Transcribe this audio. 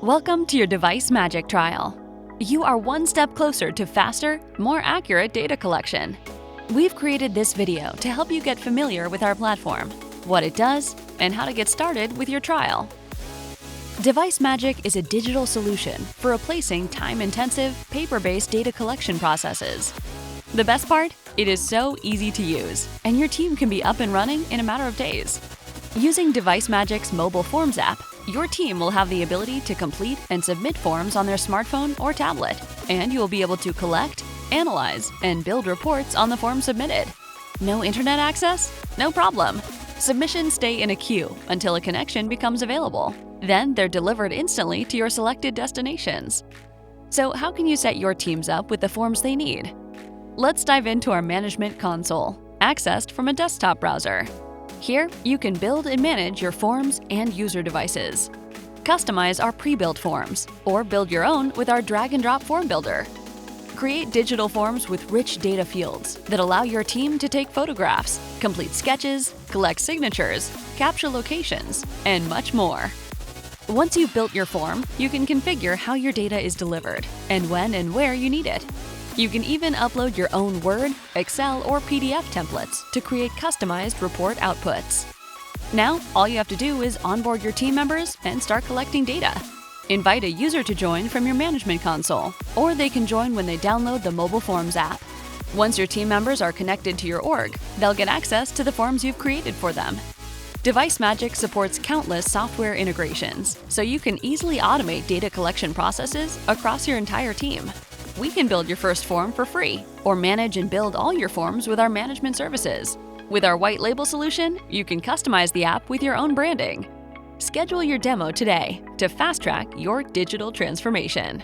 Welcome to your Device Magic trial. You are one step closer to faster, more accurate data collection. We've created this video to help you get familiar with our platform, what it does, and how to get started with your trial. Device Magic is a digital solution for replacing time-intensive, paper-based data collection processes. The best part? It is so easy to use, and your team can be up and running in a matter of days. Using Device Magic's mobile forms app, your team will have the ability to complete and submit forms on their smartphone or tablet, and you will be able to collect, analyze, and build reports on the form submitted. No internet access? No problem. Submissions stay in a queue until a connection becomes available. Then they're delivered instantly to your selected destinations. So how can you set your teams up with the forms they need? Let's dive into our management console, accessed from a desktop browser. Here, you can build and manage your forms and user devices. Customize our pre-built forms, or build your own with our drag-and-drop form builder. Create digital forms with rich data fields that allow your team to take photographs, complete sketches, collect signatures, capture locations, and much more. Once you've built your form, you can configure how your data is delivered and when and where you need it. You can even upload your own Word, Excel, or PDF templates to create customized report outputs. Now, all you have to do is onboard your team members and start collecting data. Invite a user to join from your management console, or they can join when they download the mobile forms app. Once your team members are connected to your org, they'll get access to the forms you've created for them. Device Magic supports countless software integrations, so you can easily automate data collection processes across your entire team. We can build your first form for free, or manage and build all your forms with our management services. With our white label solution, you can customize the app with your own branding. Schedule your demo today to fast-track your digital transformation.